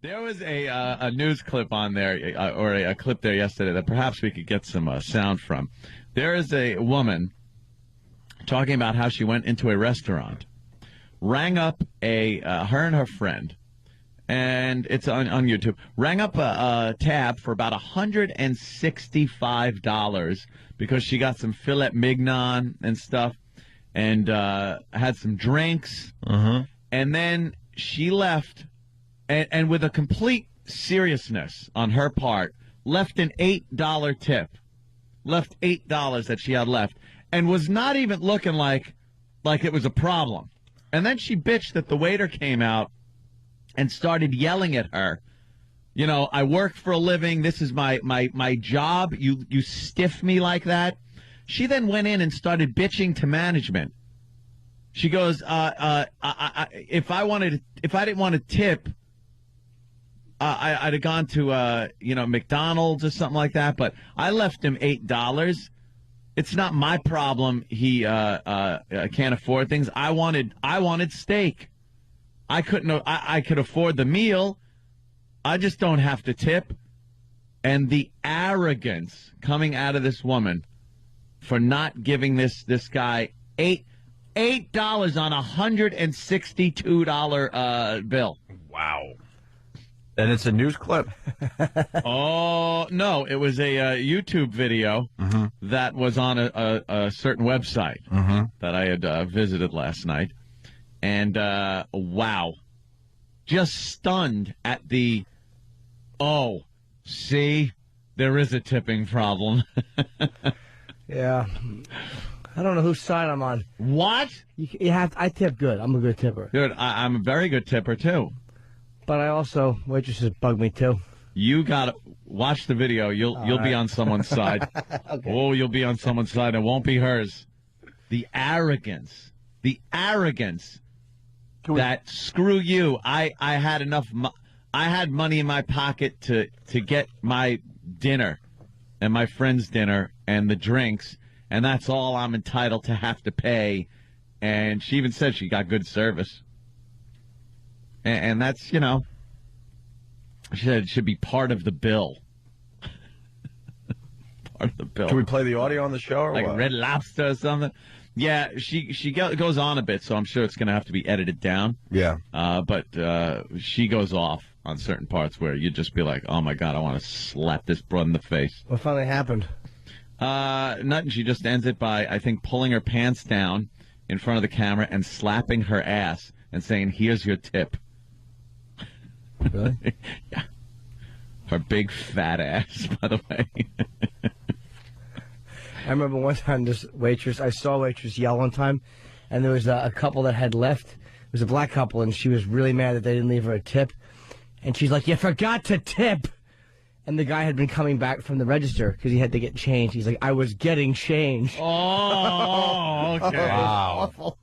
There was a news clip on there, or a clip there yesterday that perhaps we could get some sound from. There is a woman talking about how she went into a restaurant, rang up her and her friend, and it's on YouTube, rang up a tab for about $165 because she got some filet mignon and stuff, and had some drinks, and then she left, and with a complete seriousness on her part, left an $8 tip, left $8 that she had left, and was not even looking like it was a problem. And then she bitched that the waiter came out and started yelling at her. You know, I work for a living. This is my job. You stiff me like that. She then went in and started bitching to management. She goes, if I didn't want to tip, I'd have gone to McDonald's or something like that. But I left him $8. It's not my problem. He can't afford things. I wanted steak. I couldn't. I could afford the meal. I just don't have to tip. And the arrogance coming out of this woman for not giving this guy $8 on a $162 bill. Wow. And it's a news clip. Oh, no, it was a YouTube video that was on a certain website that I had visited last night. And, wow, just stunned at the, see, there is a tipping problem. Yeah. I don't know whose side I'm on. What? I tip good. I'm a good tipper. Dude, I'm a very good tipper, too. But I also, waitresses bug me, too. You got to watch the video. You'll be on someone's side. Okay. Oh, you'll be on someone's side. It won't be hers. The arrogance. That screw you. I had enough. I had money in my pocket to get my dinner and my friend's dinner and the drinks, and that's all I'm entitled to have to pay. And she even said she got good service. And that's, she said it should be part of the bill. Part of the bill. Can we play the audio on the show or like what? Red Lobster or something? Yeah, she goes on a bit, so I'm sure it's going to have to be edited down. Yeah. But she goes off on certain parts where you'd just be like, oh, my God, I want to slap this broad in the face. What finally happened? Nothing. She just ends it by, I think, pulling her pants down in front of the camera and slapping her ass and saying, here's your tip. Really? Yeah. Her big fat ass, by the way. I remember one time I saw a waitress yell one time, and there was a couple that had left. It was a black couple, and she was really mad that they didn't leave her a tip. And she's like, you forgot to tip! And the guy had been coming back from the register because he had to get change. He's like, I was getting change. Oh, okay. Wow.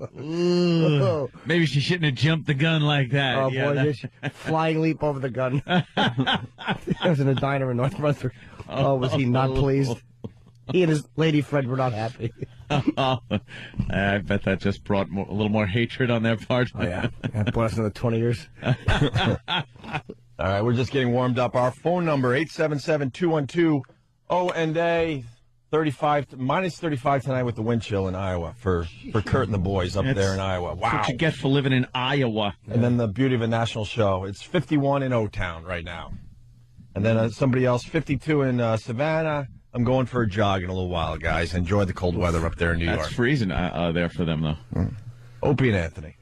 Maybe she shouldn't have jumped the gun like that. Oh, boy, just flying leap over the gun. I was in a diner in North Brunswick. Oh, was he not pleased? He and his lady friend were not happy. I bet that just brought a little more hatred on their part. Oh, yeah. That brought us another 20 years. All right, we're just getting warmed up. Our phone number, 877-212-ONA, minus 35 tonight with the wind chill in Iowa for Kurt and the boys up there in Iowa. Wow. That's what you get for living in Iowa. And then the beauty of a national show. It's 51 in O-Town right now. And then somebody else, 52 in Savannah. I'm going for a jog in a little while, guys. Enjoy the cold weather up there in New York. That's freezing there for them, though. Opie and Anthony.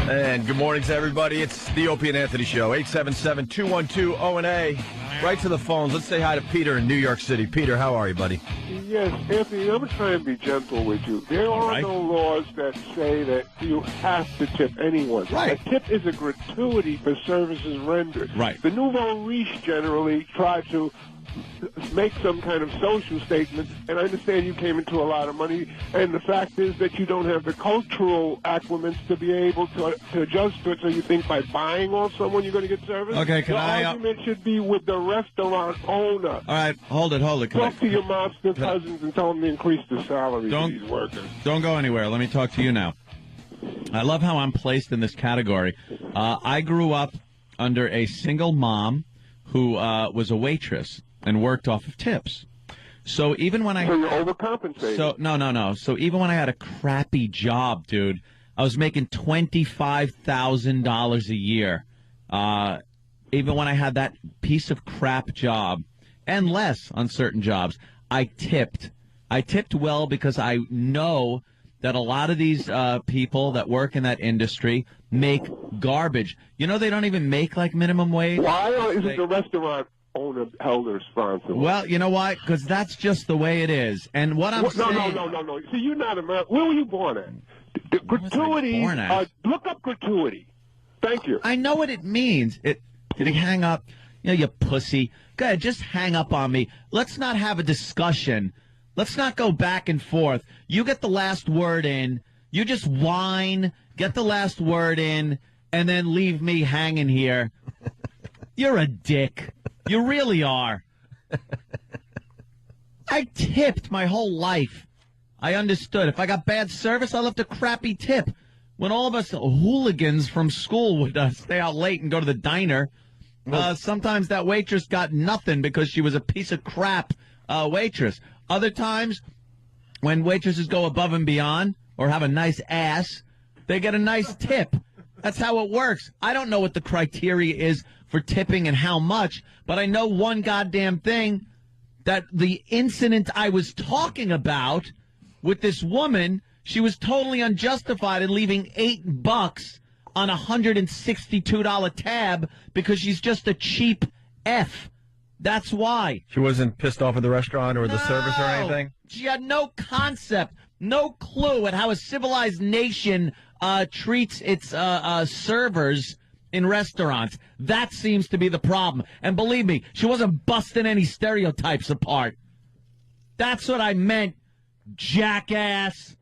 And good morning to everybody. It's the Opie and Anthony Show, 877-212-ONA. Right to the phones. Let's say hi to Peter in New York City. Peter, how are you, buddy? Yes, Anthony, I'm going to try and be gentle with you. There are no laws that say that you have to tip anyone. Right. A tip is a gratuity for services rendered. Right. The nouveau riche generally try to make some kind of social statement, and I understand you came into a lot of money, and the fact is that you don't have the cultural accliments to be able to adjust to it, so you think by buying off someone you're going to get service? Okay, can the I... argument should be with the restaurant owner. All right, hold it. Talk to your mobster cousins and tell them to increase the salary to these workers. Don't go anywhere. Let me talk to you now. I love how I'm placed in this category. I grew up under a single mom who was a waitress and worked off of tips. So even when So you're overcompensating. So no. So even when I had a crappy job, dude, I was making $25,000 a year. Even when I had that piece of crap job, and less on certain jobs, I tipped. I tipped well because I know that a lot of these people that work in that industry make garbage. You know, they don't even make like minimum wage. Why isn't the restaurant owner held responsible? Well, you know why? Because that's just the way it is. And what I'm saying... No. See, you're not American. Where were you born at? The gratuity. Look up gratuity. Thank you. I know what it means. Did he hang up? You know, you pussy. Go ahead, just hang up on me. Let's not have a discussion. Let's not go back and forth. You get the last word in. You just whine, get the last word in, and then leave me hanging here. You're a dick. You really are. I tipped my whole life. I understood. If I got bad service, I left a crappy tip. When all of us hooligans from school would stay out late and go to the diner, sometimes that waitress got nothing because she was a piece of crap waitress. Other times, when waitresses go above and beyond or have a nice ass, they get a nice tip. That's how it works. I don't know what the criteria is for tipping and how much, but I know one goddamn thing, that the incident I was talking about with this woman, she was totally unjustified in leaving $8 on a $162 tab because she's just a cheap F. That's why. She wasn't pissed off at the restaurant or the service or anything? She had no concept, no clue at how a civilized nation treats its servers in restaurants. That seems to be the problem. And believe me, she wasn't busting any stereotypes apart. That's what I meant, jackass.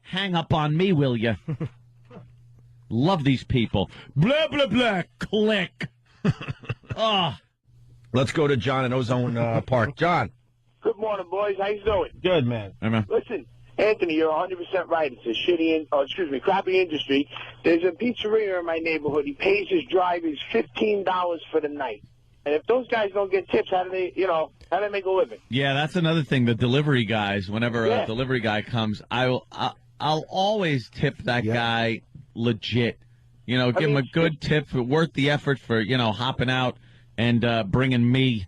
Hang up on me, will you? Love these people. Blah, blah, blah. Click. Oh. Let's go to John in Ozone Park. John. Good morning, boys. How you doing? Good, man. Hey, man. Listen, Anthony, you're 100% right. It's a crappy industry. There's a pizzeria in my neighborhood. He pays his drivers $15 for the night. And if those guys don't get tips, how do they make a living? Yeah, that's another thing. The delivery guys, whenever a delivery guy comes, I'll always tip that guy legit. You know, give him a good tip, worth the effort for, hopping out and bringing me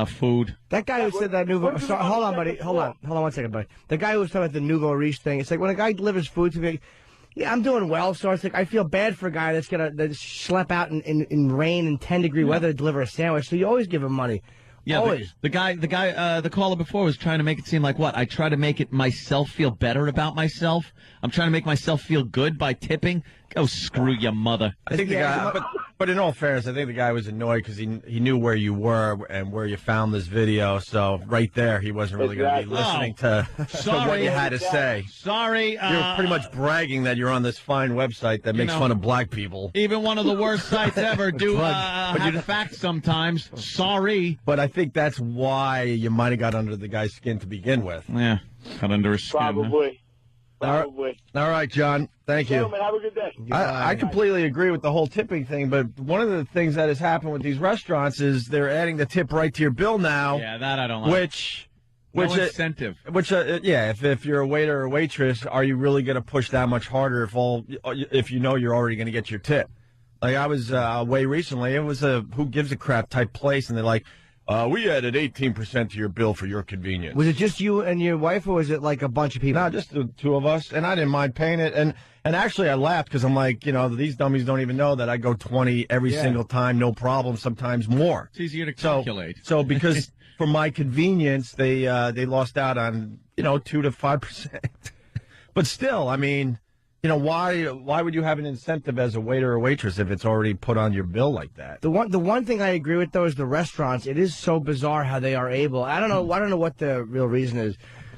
food. That guy who said that nouveau... hold on, buddy. Hold on 1 second, buddy. The guy who was talking about the nouveau riche thing, it's like when a guy delivers food to me, yeah, I'm doing well, so it's like I feel bad for a guy that's going to schlep out in rain and 10-degree weather to deliver a sandwich, so you always give him money. Yeah, always. The caller before was trying to make it seem like what? I try to make it myself feel better about myself. I'm trying to make myself feel good by tipping. Go screw your mother. I think the guy, but in all fairness, I think the guy was annoyed because he knew where you were and where you found this video. So right there, he wasn't really going to be listening to what you had to say. Sorry. You're pretty much bragging that you're on this fine website that makes fun of black people. Even one of the worst sites ever do have facts sometimes. Sorry. But I think that's why you might have got under the guy's skin to begin with. Yeah, got under his skin. Probably. All right, John. Thank you. Gentlemen, have a good day. I completely agree with the whole tipping thing, but one of the things that has happened with these restaurants is they're adding the tip right to your bill now. Yeah, that I don't like. Which incentive. If you're a waiter or waitress, are you really going to push that much harder if you know you're already going to get your tip? Like I was away recently, it was a who gives a crap type place, and they're like, we added 18% to your bill for your convenience. Was it just you and your wife, or was it like a bunch of people? No, just the two of us, and I didn't mind paying it. And actually, I laughed because I'm like, these dummies don't even know that I go 20 every single time, no problem, sometimes more. It's easier to calculate. So because for my convenience, they lost out on, 2 to 5%. But still, I mean, why would you have an incentive as a waiter or waitress if it's already put on your bill like that? The one thing I agree with though is the restaurants. It is so bizarre how they are able. I don't know what the real reason is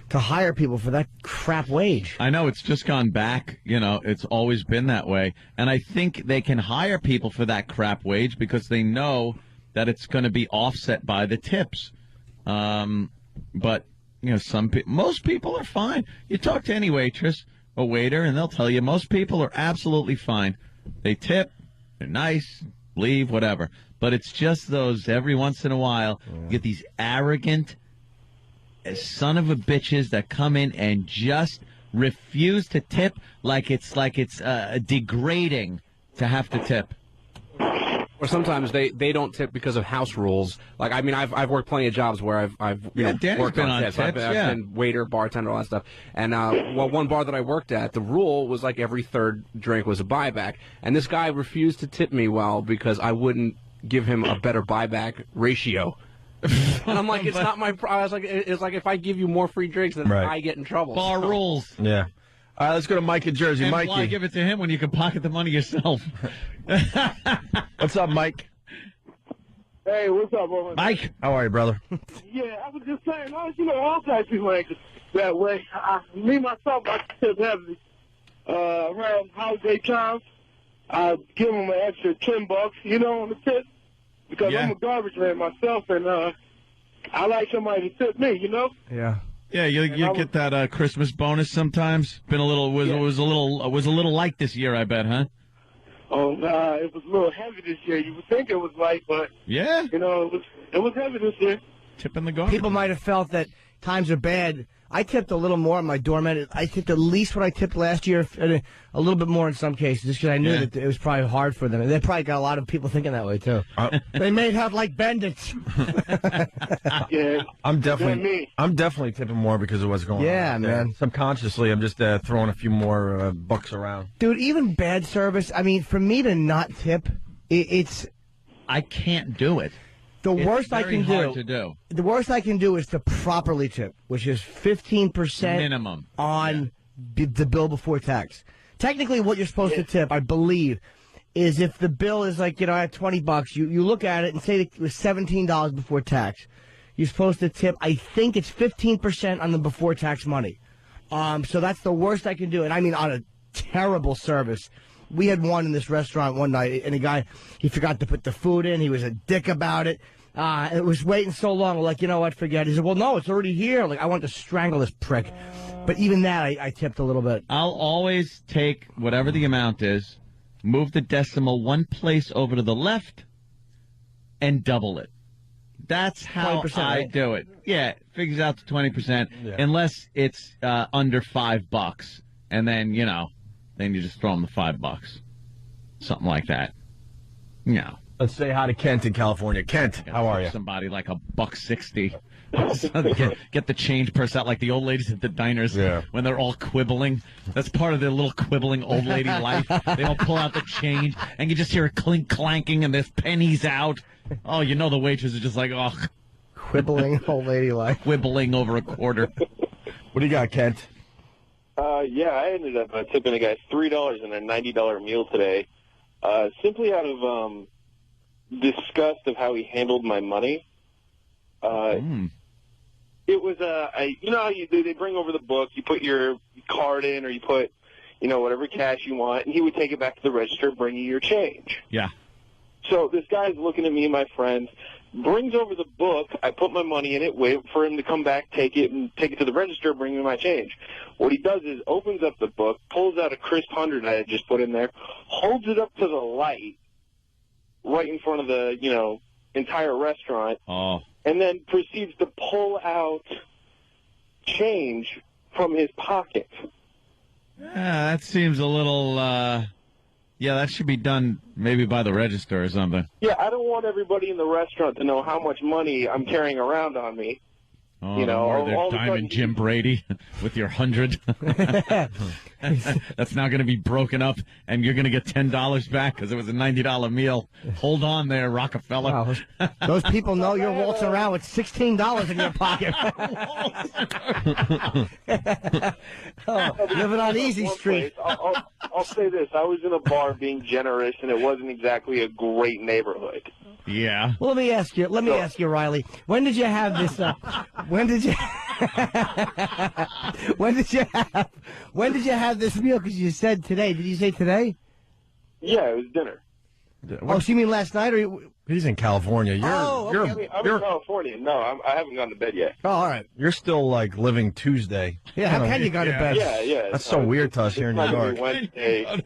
to hire people for that crap wage. I know it's just gone back. It's always been that way, and I think they can hire people for that crap wage because they know that it's going to be offset by the tips. But most people are fine. You talk to any waitress. a waiter, and they'll tell you most people are absolutely fine. They tip, they're nice, leave, whatever. But it's just those every once in a while, you get these arrogant son of a bitches that come in and just refuse to tip like it's degrading to have to tip. Or sometimes they don't tip because of house rules. Like, I mean, I've worked plenty of jobs where I've worked on tips. I've been waiter, bartender, all that stuff. And one bar that I worked at, the rule was like every third drink was a buyback. And this guy refused to tip me well because I wouldn't give him a better buyback ratio. And I'm like, it's not my. I was like, it's like if I give you more free drinks, then I get in trouble. Bar rules. Yeah. All right, let's go to Mike in Jersey. And Mikey. why give it to him when you can pocket the money yourself? What's up, Mike? Hey, what's up, brother? Mike, how are you, brother? Yeah, I was just saying, all types of people ain't that way. Me, myself, I tip heavily. Around holiday times, I give them an extra $10, on the tip. Because I'm a garbage man myself, and I like somebody to tip me, Yeah. Yeah, you get that Christmas bonus sometimes. Been a little was a little light this year, I bet, huh? Oh, nah, it was a little heavy this year. You would think it was light, but yeah, it was heavy this year. Tipping the garbage. People might have felt that times are bad. I tipped a little more on my doorman. I tipped at least what I tipped last year, and a little bit more in some cases, just because I knew that it was probably hard for them. And they probably got a lot of people thinking that way, too. They may have, like, bandits. Yeah. I'm definitely tipping more because of what's going on. Yeah, man. Subconsciously, I'm just throwing a few more bucks around. Dude, even bad service, I mean, for me to not tip, it's... I can't do it. The worst I can hard to do. The worst I can do is to properly tip, which is 15% minimum on the bill before tax. Technically, what you're supposed to tip, I believe, is if the bill is like, I have $20, you look at it and say it was $17 before tax. You're supposed to tip, I think it's 15% on the before tax money. So that's the worst I can do. And I mean, on a terrible service. We had one in this restaurant one night, and a guy, he forgot to put the food in. He was a dick about it. It was waiting so long. We're like, you know what, forget it. He said, well, no, it's already here. Like, I want to strangle this prick. But even that, I tipped a little bit. I'll always take whatever the amount is, move the decimal one place over to the left, and double it. That's how I do it. Yeah, it figures out to 20%, unless it's under $5. And then, then you just throw them the $5. Something like that. No. Let's say hi to Kent in California. Kent, how are you? Somebody like $1.60. Get the change purse out like the old ladies at the diners when they're all quibbling. That's part of their little quibbling old lady life. They all pull out the change, and you just hear a clink clanking, and there's pennies out. Oh, the waitress is just like, oh. Quibbling old lady life. Quibbling over a quarter. What do you got, Kent? I ended up tipping a guy $3 in a $90 meal today, simply out of disgust of how he handled my money. It was how they bring over the book, you put your card in, or you put whatever cash you want, and he would take it back to the register, bring you your change. Yeah. So this guy's looking at me and my friends, brings over the book, I put my money in it, wait for him to come back, take it to the register, bring me my change. What he does is opens up the book, pulls out a crisp 100 I had just put in there, holds it up to the light right in front of the, entire restaurant, and then proceeds to pull out change from his pocket. Yeah, that seems a little, that should be done maybe by the register or something. Yeah, I don't want everybody in the restaurant to know how much money I'm carrying around on me. Oh, or their Diamond Jim Brady with your 100. That's now going to be broken up, and you're going to get $10 back because it was a $90 meal. Hold on there, Rockefeller. Wow. Those people know you're waltzing around with $16 in your pocket. Living on Easy Street. I'll say this. I was in a bar being generous, and it wasn't exactly a great neighborhood. Yeah. Well, let me ask you, Riley. When did you have this? When did you have this meal? Because you said today. Did you say today? Yeah, it was dinner. Oh, so you mean last night, or He's in California. I'm in California. No, I haven't gone to bed yet. Oh, all right. You're still like living Tuesday. Yeah, how can you go to bed? Yeah. That's so weird to us here in New York. Wednesday.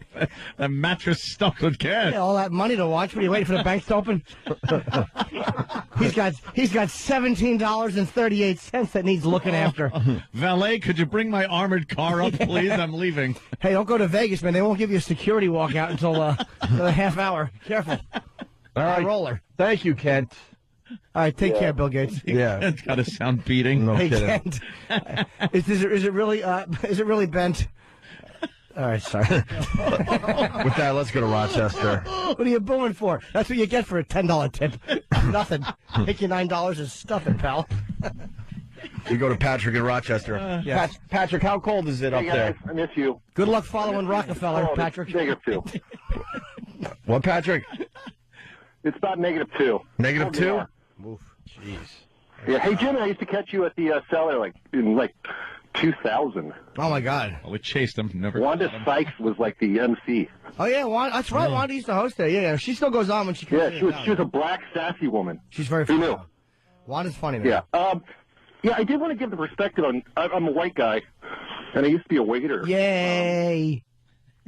A mattress stuffed with cash. Yeah, all that money to watch. What are you waiting for the banks to open? He's got $17.38 that needs looking after. Valet, could you bring my armored car up, please? I'm leaving. Hey, don't go to Vegas, man. They won't give you a security walkout until a half hour. Careful. All right, roller. Thank you, Kent. All right, take care, Bill Gates. Yeah, It's got a sound beating. No Hey, kidding. Kent. Is it really bent? All right, sorry. With that, let's go to Rochester. What are you booing for? That's what you get for a $10 tip. Nothing. Take your $9 and stuff it, pal. We go to Patrick in Rochester. Yes. Patrick, how cold is it up there? I miss you. Good luck following Rockefeller, Patrick. -2. What, Patrick? It's about -2. -2? Oof. Jeez. Yeah. Hey, Jimmy, I used to catch you at the cellar in 2000. Oh, my God. We chased him. Never. Wanda Sykes was like the MC. Oh, yeah, that's right. Wanda used to host there. Yeah, she still goes on when she comes Yeah, in she was a black, sassy woman. She's very Who funny. knew? Wanda's funny, man. Yeah. I did want to give the perspective on. I'm a white guy, and I used to be a waiter. Yay.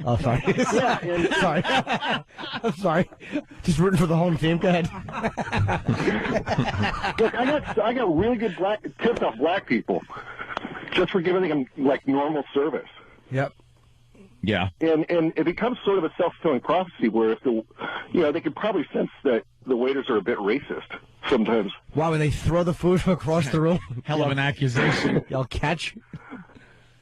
Oh, sorry. Yeah, and Sorry. I'm sorry. Just rooting for the home team. Go ahead. look, I got really good tips off black people, just for giving them normal service. Yep. Yeah. And it becomes sort of a self-fulfilling prophecy where if they could probably sense that the waiters are a bit racist sometimes. Wow, when they throw the food across the room. Hell of an accusation. Y'all catch.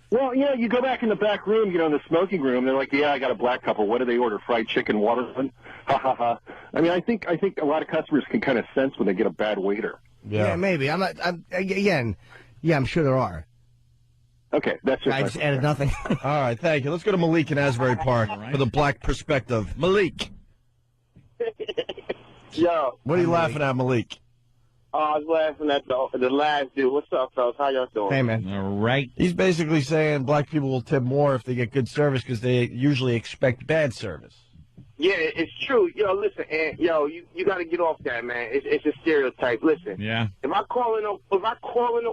Well, you go back in the back room, in the smoking room. They're like, "Yeah, I got a black couple. What do they order? Fried chicken, watermelon." Ha ha ha. I mean, I think a lot of customers can kind of sense when they get a bad waiter. Yeah, maybe. I'm sure there are. Okay, that's just I just added nothing. All right, thank you. Let's go to Malik in Asbury Park for the black perspective. Malik. Yo. What are you laughing at, Malik? I was laughing at the last dude. What's up, fellas? How y'all doing? Hey, man. All right. He's basically saying black people will tip more if they get good service because they usually expect bad service. Yeah, it's true. Yo, listen, and you got to get off that, man. It's a stereotype. Listen. Yeah. If I call in an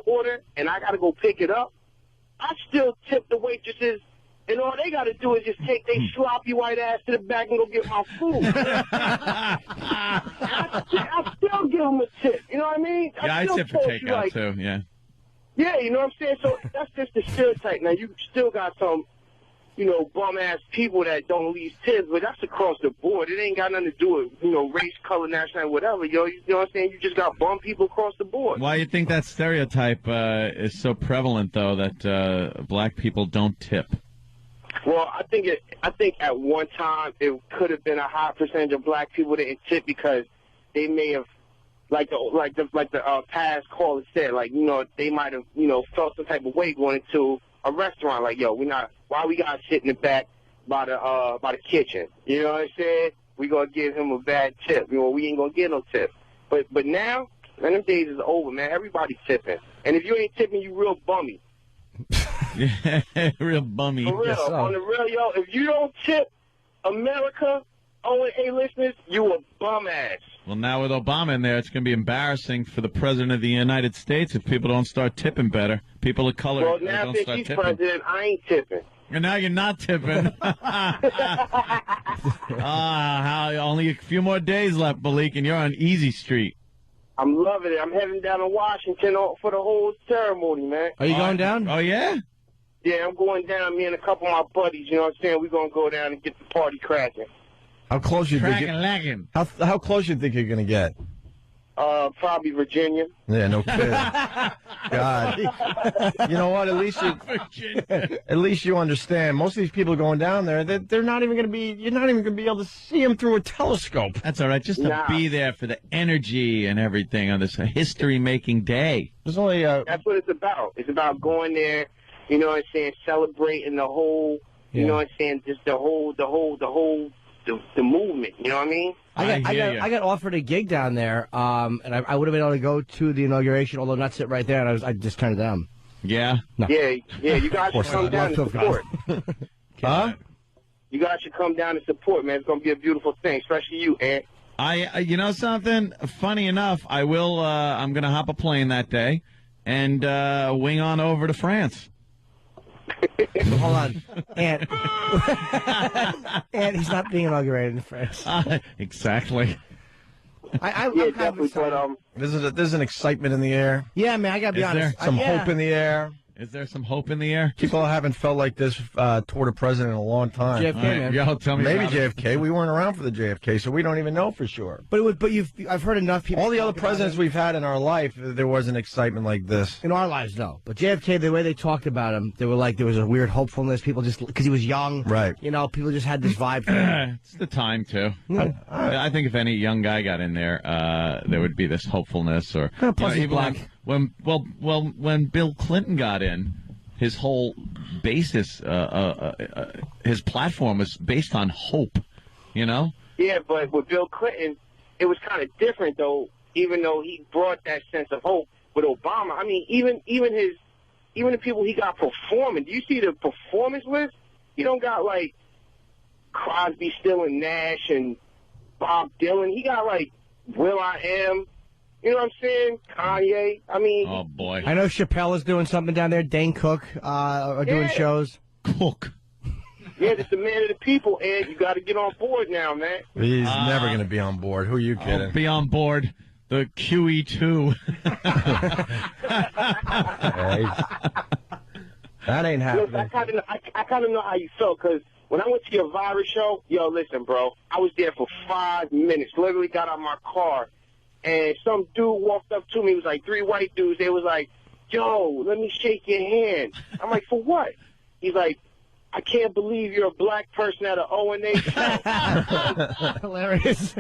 order and I got to go pick it up, I still tip the waitresses, and all they got to do is just take their sloppy white ass to the back and go get my food. I still give them a tip. You know what I mean? Yeah, I tip for takeout, too. Yeah. Yeah, you know what I'm saying? So that's just the stereotype. Now, you still got some, bum-ass people that don't leave tips, but that's across the board. It ain't got nothing to do with, race, color, nationality, whatever. You know what I'm saying? You just got bum people across the board. Why do you think that stereotype is so prevalent, though, that black people don't tip? Well, I think at one time it could have been a high percentage of black people that didn't tip because they may have, like the past caller said, they might have felt some type of way going into a restaurant. Like, why we gotta sit in the back by the kitchen? You know what I'm saying? We gonna give him a bad tip. We ain't gonna get no tip. But now, man, them days is over, man. Everybody's tipping, and if you ain't tipping, you real bummy. Yeah, real bummy. For real, on the real, if you don't tip America, O&A listeners, you a bum ass. Well, now with Obama in there, it's going to be embarrassing for the President of the United States if people don't start tipping better. People of color Well, now don't since start he's tipping. president, I ain't tipping. And now you're not tipping. Only a few more days left, Malik, and you're on Easy Street. I'm loving it. I'm heading down to Washington for the whole ceremony, man. Are you going down? Oh, yeah? Yeah, I'm going down. Me and a couple of my buddies, you know what I'm saying? We're going to go down and get the party cracking. How close you think? Cracking. How close you think you're going to get? Probably Virginia. Yeah, no kidding. God, you know what? At least you understand. Most of these people going down there, they're not even going to be. You're not even going to be able to see them through a telescope. That's all right. Just to be there for the energy and everything on this history-making day. There's only. That's what it's about. It's about going there. You know what I'm saying? Celebrating the whole. You know what I'm saying? Just the movement. You know what I mean? I got offered a gig down there, and I would have been able to go to the inauguration, although not sit right there, and I just turned it down. Yeah? No. Yeah, you guys should come down and support. Huh? You guys should come down and support, man. It's going to be a beautiful thing, especially you, Ant. You know something? Funny enough, I will. I'm going to hop a plane that day and wing on over to France. Hold on, Ant. Ant, he's not being inaugurated in France. Exactly. I'm definitely. But there's an excitement in the air. Yeah, man, I gotta be honest. Some hope in the air. Is there some hope in the air? People haven't felt like this toward a president in a long time. JFK, man. Y'all tell me. Maybe JFK. We weren't around for the JFK, so we don't even know for sure. I've heard enough people. All the other presidents we've had in our life, there wasn't excitement like this. In our lives, no. But JFK, the way they talked about him, they were like there was a weird hopefulness. People just because he was young, right? You know, people just had this vibe. For him. It's the time too. Yeah. I think if any young guy got in there, there would be this hopefulness, or plus he's black. When Bill Clinton got in. His whole basis, his platform was based on hope, you know? Yeah, but with Bill Clinton, it was kind of different, though, even though he brought that sense of hope. With Obama, I mean, even the people he got performing, do you see the performance list? He don't got, like, Crosby, Still, and Nash and Bob Dylan. He got, like, Will.i.am. You know what I'm saying? Kanye. I mean... Oh, boy. I know Chappelle is doing something down there. Dane Cook are doing shows. Cook. Yeah, that's the man of the people, Ed. You got to get on board now, man. He's never going to be on board. Who are you kidding? I'll be on board. The QE2. That ain't happening. Listen, I kind of know how you felt, because when I went to your virus show, listen, bro, I was there for 5 minutes. Literally got out of my car. And some dude walked up to me. It was like 3 white dudes. They was like, yo, let me shake your hand. I'm like, for what? He's like, I can't believe you're a black person at an O&A show. Hilarious.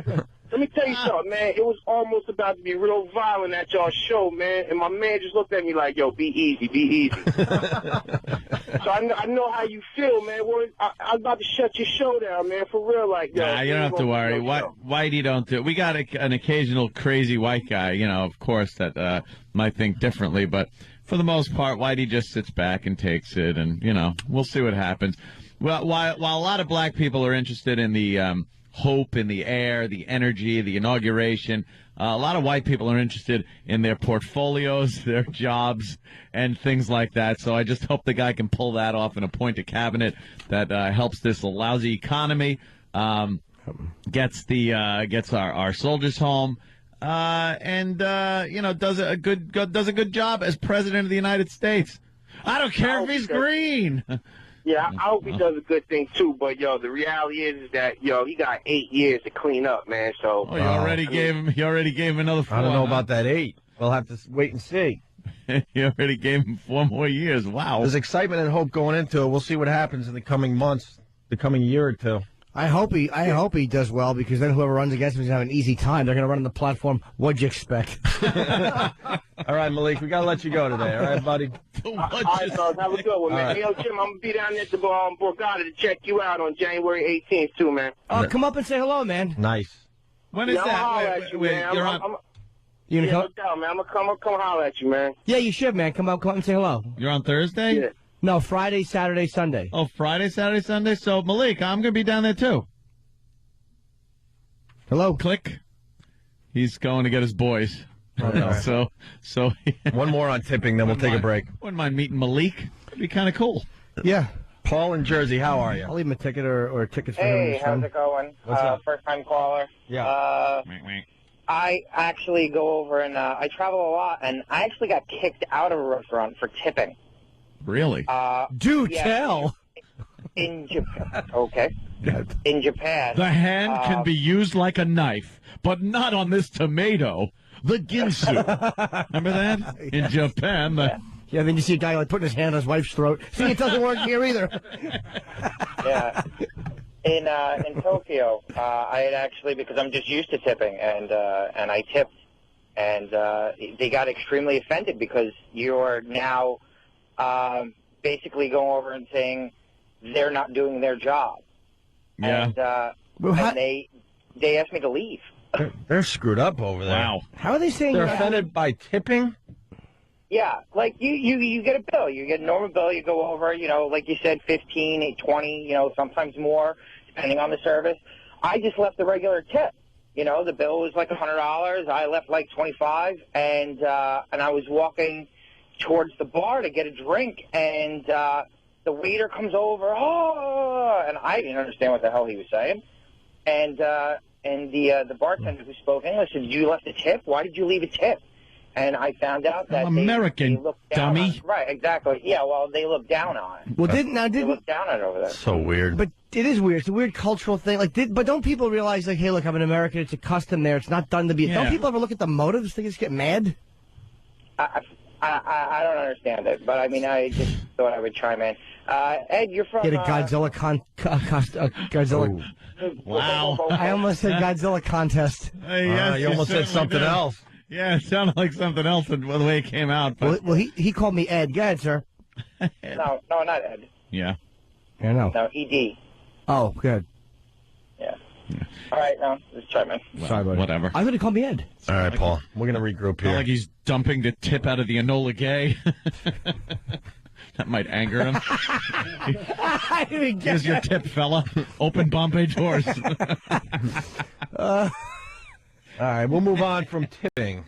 Let me tell you something, man. It was almost about to be real violent at y'all show, man. And my man just looked at me like, yo, be easy, be easy. So I know how you feel, man. I was about to shut your show down, man, for real. Like, yo, nah, you don't have to worry. Whitey don't do it. We got an occasional crazy white guy, you know, of course, that might think differently. But for the most part, Whitey just sits back and takes it. And, you know, we'll see what happens. Well, while a lot of black people are interested in the hope in the air, the energy, the inauguration, a lot of white people are interested in their portfolios, their jobs, and things like that. So I just hope the guy can pull that off and appoint a cabinet that helps this lousy economy, gets our soldiers home, and you know, does a good job as president of the United States. I don't care if he's green. Yeah, I hope he does a good thing, too. But, the reality is that, he got 8 years to clean up, man. So you already gave him another 4. I don't know about that 8. We'll have to wait and see. You already gave him 4 more years. Wow. There's excitement and hope going into it. We'll see what happens in the coming months, the coming year or two. I hope he does well, because then whoever runs against him is going to have an easy time. They're going to run on the platform. What'd you expect? All right, Malik, we got to let you go today. All right, buddy? All right, fellas, have a good one, man. Right. Yo, Jim, I'm going to be down there at the Borgata to check you out on January 18th, too, man. Oh, come up and say hello, man. Nice. When is that? I'll holler at you, man. You're on... You gonna no doubt, man. I'm gonna come holler at you, man. Yeah, you should, man. Come up and say hello. You're on Thursday? Yeah. No, Friday, Saturday, Sunday. Oh, Friday, Saturday, Sunday? So, Malik, I'm going to be down there, too. Hello. Click. He's going to get his boys. Okay. So one more on tipping, then we'll take a break. Wouldn't mind meeting Malik. It'd be kind of cool. Yeah. Paul in Jersey, how are you? I'll leave him a ticket or tickets for him. Hey, how's it going? First time caller. Yeah. I actually go over and I travel a lot, and I actually got kicked out of a restaurant for tipping. Really? Tell. In Japan. Okay. In Japan. The hand can be used like a knife, but not on this tomato. The ginsu. Remember that? In Japan. Yeah, then you see a guy like putting his hand on his wife's throat. See, it doesn't work here either. Yeah. In Tokyo, I had actually, because I'm just used to tipping, and I tipped, and they got extremely offended because you're now basically going over and saying they're not doing their job. Yeah. And they asked me to leave. They're screwed up over there. Wow. How are they saying they're offended by tipping? Yeah, like you get a bill. You get a normal bill. You go over, like you said, 15, 20, sometimes more, depending on the service. I just left the regular tip. the bill was like $100. I left like $25, and I was walking towards the bar to get a drink, and the waiter comes over, and I didn't understand what the hell he was saying. And the bartender who spoke English said, "You left a tip? Why did you leave a tip?" And I found out that American, they looked down dummy. right, exactly. Yeah, well, they look down on it. Well, they look down on it over there. So weird. But it is weird. It's a weird cultural thing. But don't people realize, like, hey, look, I'm an American. It's a custom there. It's not done to be. Yeah. Don't people ever look at the motives? They just get mad. I don't understand it, but I mean, I just thought I would chime in. Ed, you're from... Get a Godzilla Godzilla. Wow. I almost said Godzilla contest. Yes, you almost said something else. Yeah, it sounded like something else the way it came out. But... Well, he called me Ed. Go ahead, sir. No, not Ed. Yeah. I know. No, ED. Oh, good. Yeah. All right, no, just chime in. Well, sorry, buddy. Whatever. I'm going to call me Ed. All right, Paul. We're going to regroup here. Not like he's dumping the tip out of the Enola Gay. That might anger him. I didn't even get Here's your tip, fella. Open Bombay doors. All right, we'll move on from tipping.